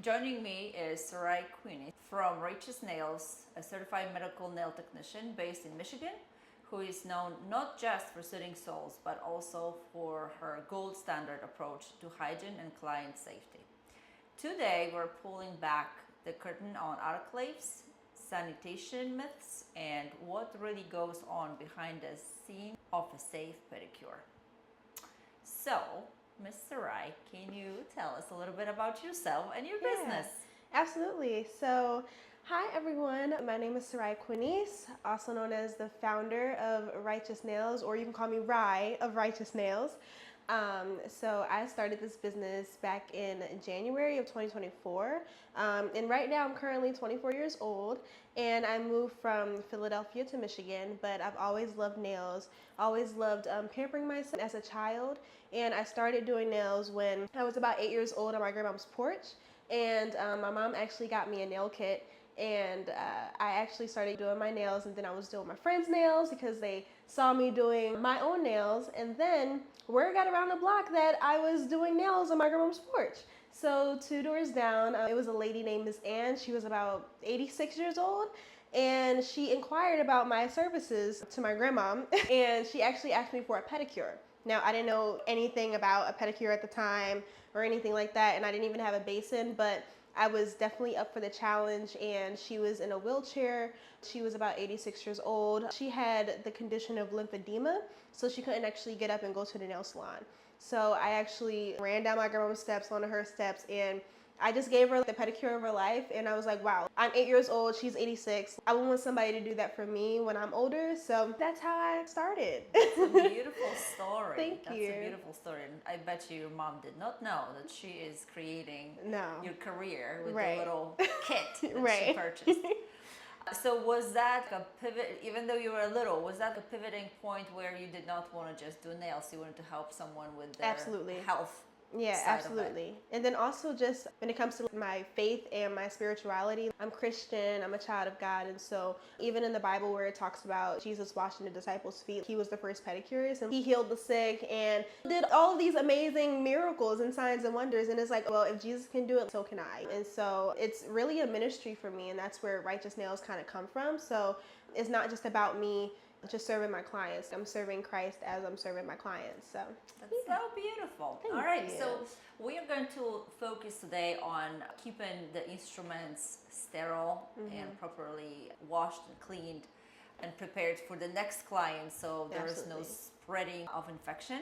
Joining me is Ryetious from Ryetious Nails, a certified medical nail technician based in Michigan, who is known not just for soothing soles, but also for her gold standard approach to hygiene and client safety. Today, we're pulling back the curtain on autoclaves, sanitation myths, and what really goes on behind the scene of a safe pedicure. So, Mr. Rai, can you tell us a little bit about yourself and your business? Absolutely. So, hi everyone. My name is Ryetious, also known as the founder of Ryetious Nails, or you can call me Rai of Ryetious Nails. So I started this business back in January of 2024. And right now I'm currently 24 years old, and I moved from Philadelphia to Michigan, but I've always loved nails, always loved pampering myself as a child. And I started doing nails when I was about 8 years old on my grandma's porch. And my mom actually got me a nail kit, and I actually started doing my nails, and then I was doing my friends' nails because they saw me doing my own nails. And then word got around the block that I was doing nails on my grandma's porch. So 2 doors down, it was a lady named Miss Ann. She was about 86 years old, and she inquired about my services to my grandma, and she actually asked me for a pedicure. Now, I didn't know anything about a pedicure at the time or anything like that, and I didn't even have a basin, but I was definitely up for the challenge. And she was in a wheelchair. She was about 86 years old. She had the condition of lymphedema, so she couldn't actually get up and go to the nail salon. So I actually ran down my grandma's steps, onto her steps, and I just gave her the pedicure of her life. And I was like, wow, I'm 8 years old, she's 86. I want somebody to do that for me when I'm older. So that's how I started. It's a beautiful story. Thank you. That's a beautiful story. And I bet you your mom did not know that she is creating your career with the little kit that she purchased. So was that a pivot, even though you were little, was that a pivoting point where you did not want to just do nails, you wanted to help someone with their health? Yeah, absolutely. And then also, just when it comes to my faith and my spirituality, I'm Christian, I'm a child of God. And so even in the Bible where it talks about Jesus washing the disciples' feet, he was the first pedicurist, and he healed the sick and did all of these amazing miracles and signs and wonders. And it's like, well, if Jesus can do it, so can I. And so it's really a ministry for me, and that's where Ryetious Nails kind of come from. So it's not just about me just serving my clients. I'm serving Christ as I'm serving my clients. So that's so beautiful. All right, so we are going to focus today on keeping the instruments sterile and properly washed and cleaned and prepared for the next client, so there is no spreading of infection.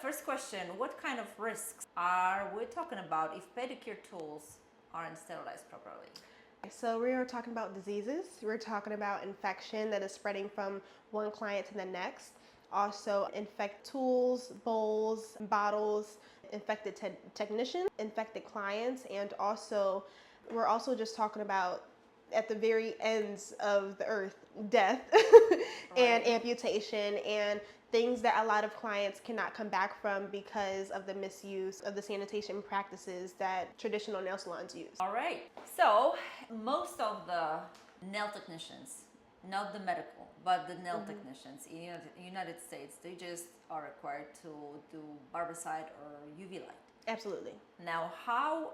First question, what kind of risks are we talking about if pedicure tools aren't sterilized properly? So we are talking about diseases. We're talking about infection that is spreading from one client to the next. Also infect tools, bowls, bottles, infected technicians, infected clients, and also we're also just talking about at the very ends of the earth, death and amputation and things that a lot of clients cannot come back from because of the misuse of the sanitation practices that traditional nail salons use. All right. So most of the nail technicians, not the medical, but the nail technicians in the United States, they just are required to do barbicide or UV light. Absolutely. Now,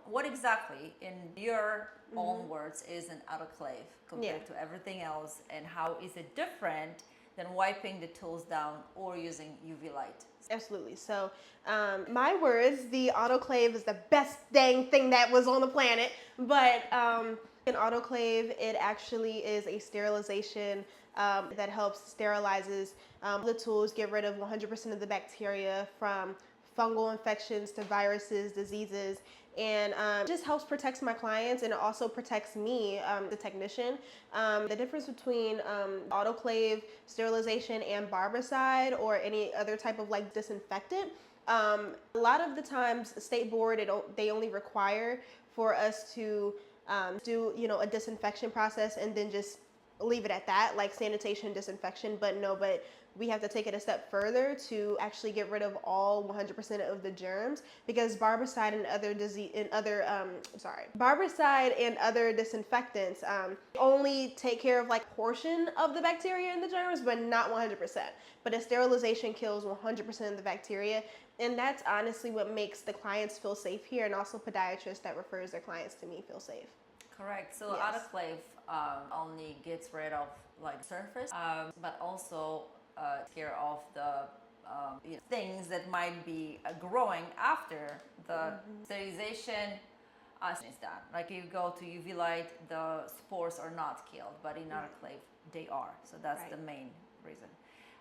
what exactly, in your own words, is an autoclave compared to everything else, and how is it different than wiping the tools down or using UV light? Absolutely. So, my words, the autoclave is the best dang thing that was on the planet. But an autoclave, it actually is a sterilization that helps sterilizes the tools, get rid of 100% of the bacteria from fungal infections to viruses, diseases, and just helps protect my clients, and it also protects me, the technician. The difference between autoclave sterilization and barbicide or any other type of like disinfectant, a lot of the times State Board, they only require for us to do a disinfection process and then just leave it at that, like sanitation, disinfection. But we have to take it a step further to actually get rid of all 100% of the germs, because barbicide and other disinfectants only take care of like portion of the bacteria and the germs, but not 100%. But a sterilization kills 100% of the bacteria, And that's honestly what makes the clients feel safe here, and also podiatrists that refers their clients to me feel safe. Correct. So Yes. autoclave only gets rid of like surface, but also takes care of the things that might be growing after the sterilization is done. Like you go to UV light, the spores are not killed, but in autoclave they are. So that's the main reason.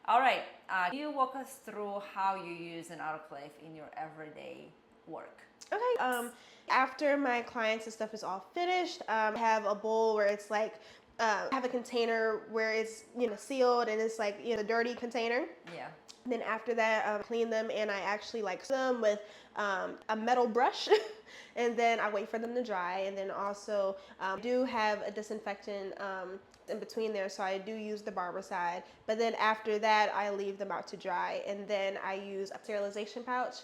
All right. Can you walk us through how you use an autoclave in your everyday work? Okay. After my clients and stuff is all finished, I have a bowl where it's like, I have a container where it's sealed and it's like a dirty container. Yeah. Then after that, clean them, and I actually like them with a metal brush, and then I wait for them to dry. And then also do have a disinfectant in between there, so I do use the barbicide. But then after that, I leave them out to dry, and then I use a sterilization pouch.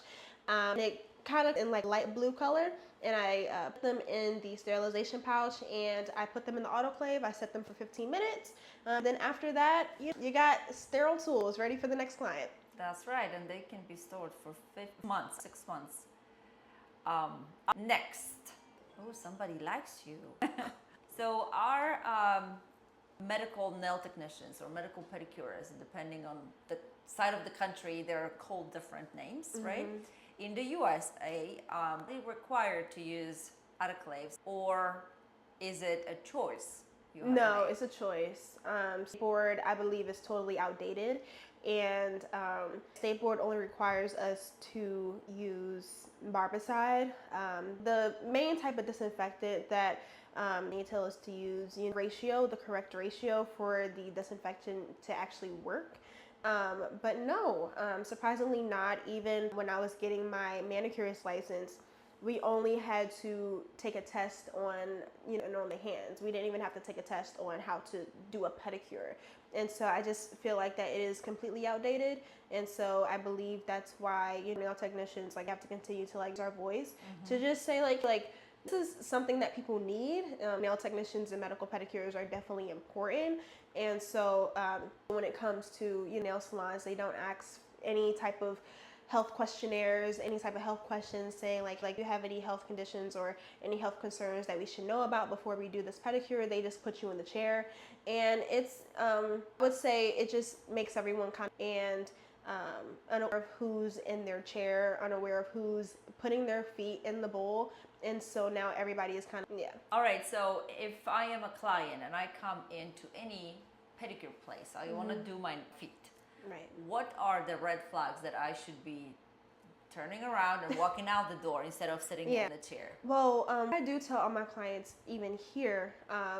And it kind of in like light blue color, and I put them in the sterilization pouch, and I put them in the autoclave. I set them for 15 minutes. Then after that, you got sterile tools ready for the next client. That's right, and they can be stored for 6 months. Next, oh, somebody likes you. So our medical nail technicians or medical pedicurists, depending on the side of the country, they're called different names, right? In the USA, they're required to use autoclaves, or is it a choice? No, it's a choice. State board, I believe, is totally outdated, and state board only requires us to use barbicide. The main type of disinfectant that they tell us to use, the correct ratio for the disinfectant to actually work. But no, surprisingly not. Even when I was getting my manicurist license, we only had to take a test on, on the hands. We didn't even have to take a test on how to do a pedicure. And so I just feel like that it is completely outdated. And so I believe that's why, nail technicians have to continue to use our voice to just say like this is something that people need. Nail technicians and medical pedicures are definitely important. And so when it comes to nail salons, they don't ask any type of health questionnaires, any type of health questions saying like do you have any health conditions or any health concerns that we should know about before we do this pedicure. They just put you in the chair, and it's I would say it just makes everyone kind of unaware of who's in their chair, unaware of who's putting their feet in the bowl. And so now everybody is kind of, All right, so if I am a client and I come into any pedicure place, I want to do my feet. Right. What are the red flags that I should be turning around and walking out the door instead of sitting in the chair? Well, I do tell all my clients, even here,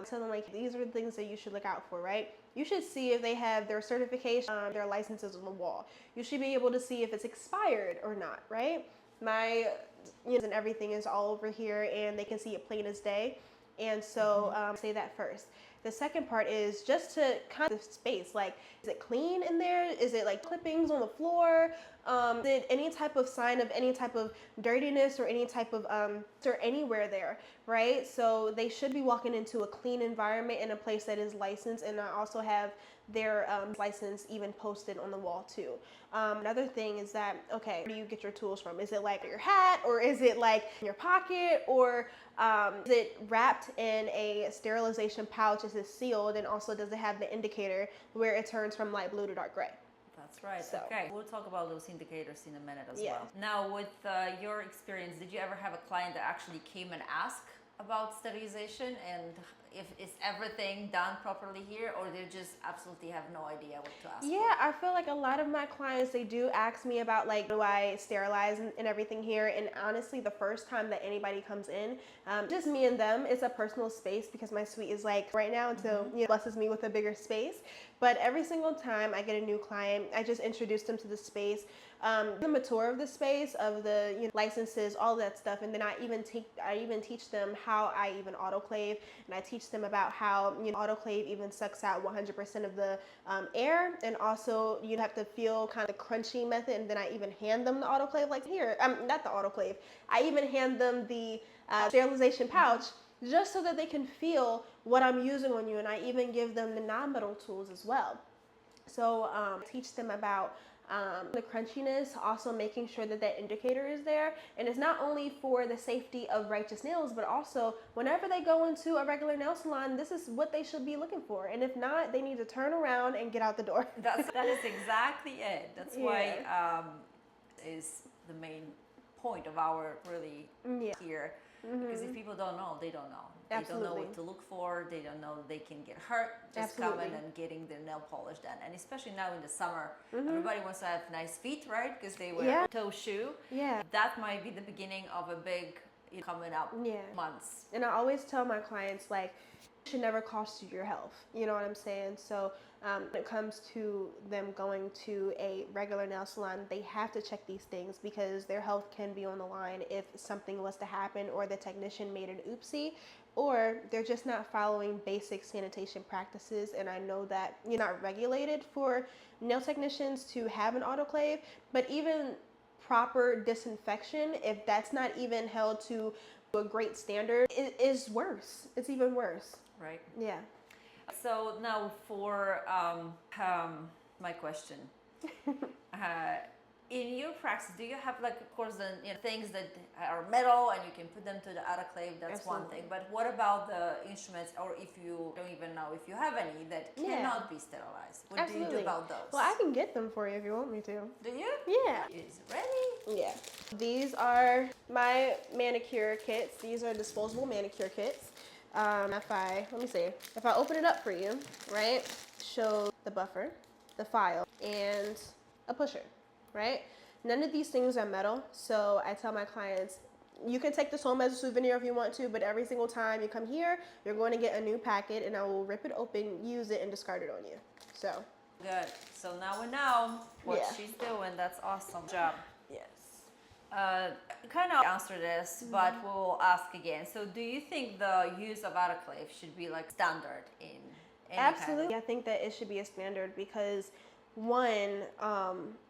tell them these are the things that you should look out for, right? You should see if they have their certification, their licenses on the wall. You should be able to see if it's expired or not, right? My and everything is all over here, and they can see it plain as day. And so say that first. The second part is just to kind of space, is it clean in there? Is it clippings on the floor? Is it any type of sign of any type of dirtiness or any type of or anywhere there, right? So they should be walking into a clean environment in a place that is licensed, and I also have their license even posted on the wall too. Another thing is that, okay, where do you get your tools from? Is it your hat, or is it in your pocket, or is it wrapped in a sterilization pouch? Is it sealed? And also, does it have the indicator where it turns from light blue to dark gray? That's right. So. Okay, we'll talk about those indicators in a minute as well. Now, with your experience, did you ever have a client that actually came and asked about sterilization, and if is everything done properly here, or they just absolutely have no idea what to ask for? I feel like a lot of my clients, they do ask me about do I sterilize and everything here. And honestly, the first time that anybody comes in, just me and them, it's a personal space because my suite is right now, so blesses me with a bigger space. But every single time I get a new client, I just introduce them to the space, the tour of the space, of the licenses, all that stuff, and then I even teach them how I even autoclave, and I teach them about how autoclave even sucks out 100% of the air, and also you have to feel kind of the crunchy method, and then I even hand them the autoclave, here, not the autoclave, I even hand them the sterilization pouch, just so that they can feel what I'm using on you, and I even give them the non-metal tools as well. So teach them about The crunchiness, also making sure that that indicator is there. And it's not only for the safety of Righteous Nails, but also whenever they go into a regular nail salon, this is what they should be looking for. And if not, they need to turn around and get out the door. That is exactly it. That's why is the main point of our really here. Because if people don't know, they don't know. They don't know what to look for. They don't know they can get hurt just coming and getting their nail polish done. And especially now in the summer, everybody wants to have nice feet, right? Because they wear a toe shoe. Yeah. That might be the beginning of a big coming up months. And I always tell my clients, like, it should never cost you your health. You know what I'm saying? So when it comes to them going to a regular nail salon, they have to check these things because their health can be on the line if something was to happen or the technician made an oopsie, or they're just not following basic sanitation practices. And I know that you're not regulated for nail technicians to have an autoclave, but even proper disinfection, if that's not even held to a great standard, it is worse. It's even worse. Right. Yeah. So now for my question. In your practice, do you have, like, of course, the things that are metal and you can put them to the autoclave? That's one thing. But what about the instruments, or if you don't even know if you have any that cannot be sterilized? What do you do about those? Well, I can get them for you if you want me to. Do you? Yeah. Is it ready? Yeah. These are my manicure kits. These are disposable manicure kits. If I open it up for you, right, show the buffer, the file, and a pusher, right? None of these things are metal, so I tell my clients, you can take this home as a souvenir if you want to, but every single time you come here, you're going to get a new packet, and I will rip it open, use it, and discard it on you. So. Good. So now we know what she's doing. That's awesome. Good job. Yes. Kind of answer this, but we'll ask again. So do you think the use of autoclave should be like standard in any Absolutely. I think that it should be a standard because one,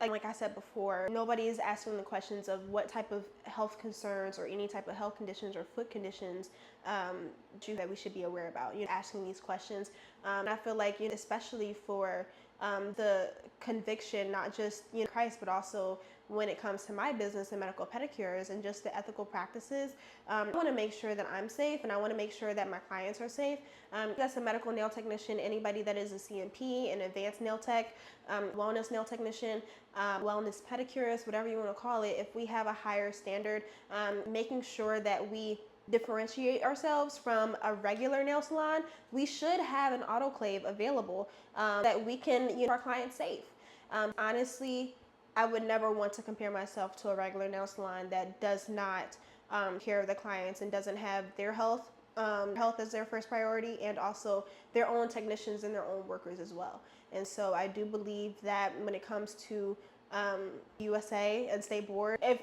like I said before, nobody is asking the questions of what type of health concerns or any type of health conditions or foot conditions that we should be aware about. Asking these questions. I feel like, especially for the conviction, not just Christ, but also when it comes to my business and medical pedicures and just the ethical practices, I want to make sure that I'm safe, and I want to make sure that my clients are safe. That's a medical nail technician, anybody that is a CNP, an advanced nail tech, wellness nail technician, wellness pedicurist, whatever you want to call it. If we have a higher standard, making sure that we differentiate ourselves from a regular nail salon, we should have an autoclave available that we can keep our clients safe. Honestly, I would never want to compare myself to a regular nail salon that does not care of the clients and doesn't have their health as their first priority, and also their own technicians and their own workers as well. And so I do believe that when it comes to USA and state board, if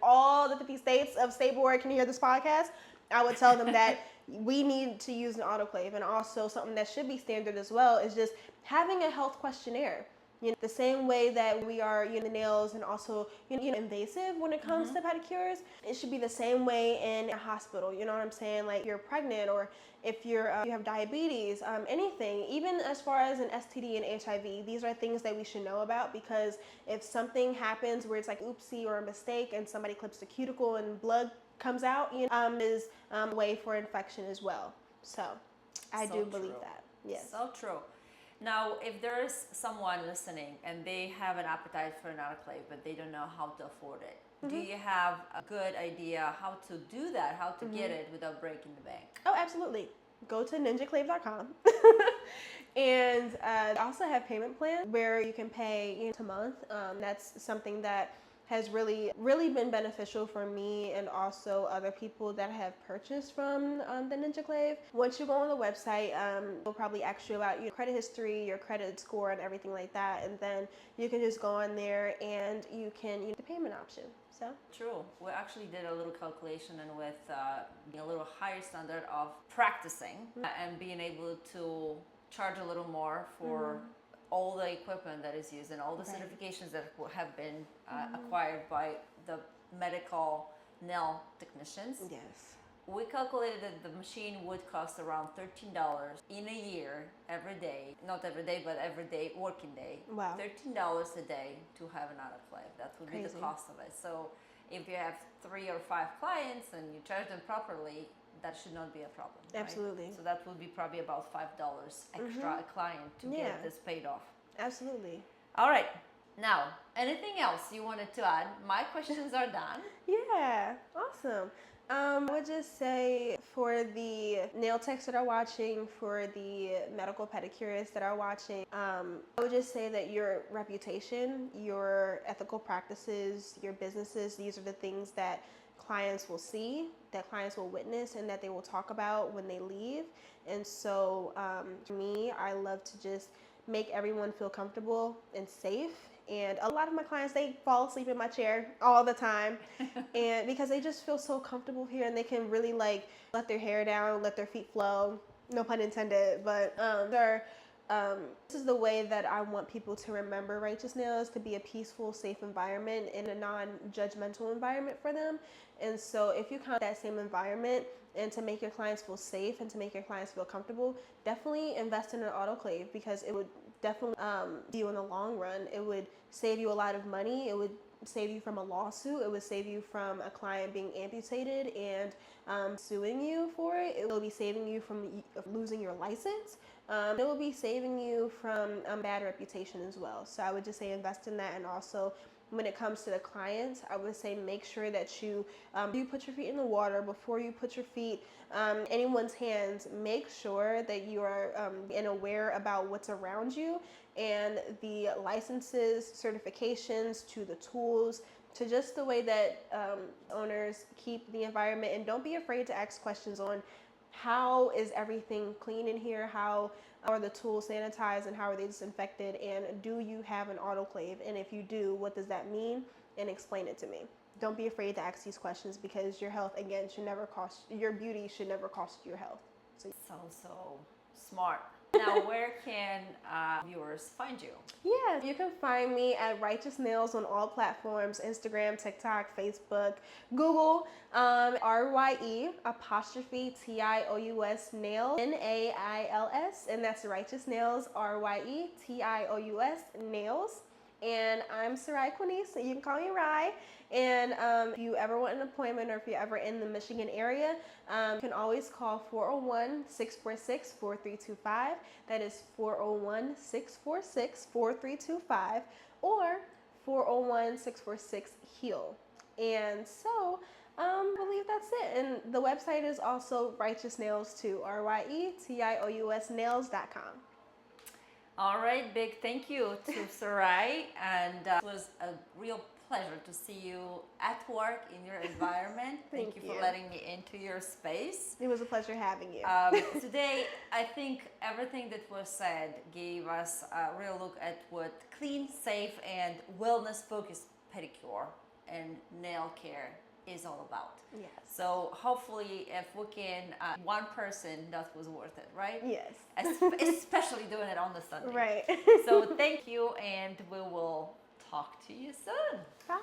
all the 50 states of state board can hear this podcast, I would tell them that we need to use an autoclave. And also something that should be standard as well is just having a health questionnaire. The same way that we are the nails and also invasive when it comes to pedicures, it should be the same way in a hospital. You know what I'm saying? Like, you're pregnant, or if you have diabetes, anything, even as far as an STD and HIV, these are things that we should know about, because if something happens where it's like oopsie or a mistake and somebody clips the cuticle and blood comes out, is a way for infection as well. So I do believe that. Yes. So true. Now, if there is someone listening and they have an appetite for an autoclave, but they don't know how to afford it, do you have a good idea how to do that, how to get it without breaking the bank? Oh, absolutely. Go to ninjaclave.com. And also have payment plans where you can pay to month. That's something that has really been beneficial for me and also other people that have purchased from the Ninja Clave. Once you go on the website, they'll probably ask you about your credit history, your credit score, and everything like that. And then you can just go on there and you can use the payment option. So true. We actually did a little calculation, and with a little higher standard of practicing and being able to charge a little more for all the equipment that is used and all the certifications that have been acquired by the medical nail technicians. Yes. we calculated that the machine would cost around $13 in a year, every day. Not every day, but every day, working day. Wow. $13 a day to have an autoclave. That would be the Crazy. cost of it. So if you have 3 or 5 clients and you charge them properly, that should not be a problem. Right? Absolutely. So that would be probably about $5 extra a client to Yeah. get this paid off. Absolutely. All right. Now, anything else you wanted to add? My questions are done. Yeah, awesome. I would just say for the nail techs that are watching, for the medical pedicurists that are watching, I would just say that your reputation, your ethical practices, your businesses, these are the things that clients will see, that clients will witness, and that they will talk about when they leave. And so for me, I love to just make everyone feel comfortable and safe. And a lot of my clients, they fall asleep in my chair all the time. And because they just feel so comfortable here and they can really like let their hair down, let their feet flow. No pun intended, but this is the way that I want people to remember Righteous Nails, to be a peaceful, safe environment and a non-judgmental environment for them. And so if you count that same environment and to make your clients feel safe and to make your clients feel comfortable, definitely invest in an autoclave, because it would definitely you in the long run. It would save you a lot of money. It would save you from a lawsuit. It would save you from a client being amputated and suing you for it. It will be saving you from losing your license. It will be saving you from bad reputation as well. So I would just say invest in that. And also when it comes to the clients, I would say make sure that you put your feet in the water before you put your feet anyone's hands. Make sure that you are aware about what's around you, and the licenses, certifications, to the tools, to just the way that owners keep the environment. And don't be afraid to ask questions on how is everything clean in here, how are the tools sanitized, and how are they disinfected, and do you have an autoclave, and if you do, what does that mean, and explain it to me. Don't be afraid to ask these questions, because your health, again, should never cost, your beauty should never cost your health. So smart. Now, where can viewers find you? Yeah, you can find me at Righteous Nails on all platforms: Instagram, TikTok, Facebook, Google. RYE 'TIOUS Nails, NAILS, and that's Righteous Nails, RYE TIOUS Nails. And I'm Sarai Quinice, so you can call me Rai. And if you ever want an appointment, or if you're ever in the Michigan area, you can always call 401-646-4325. That is 401-646-4325, or 401-646-HEAL. And so I believe that's it. And the website is also Righteous Nails too, RYETIOUS Nails.com. All right, big thank you to Sarai, and it was a real pleasure to see you at work in your environment. Thank you for letting me into your space. It was a pleasure having you. Today, I think everything that was said gave us a real look at what clean, safe, and wellness-focused pedicure and nail care is all about. Yes. So hopefully, if we can, one person, that was worth it, right? Yes. Especially doing it on the Sunday. Right. So thank you, and we will talk to you soon. Bye.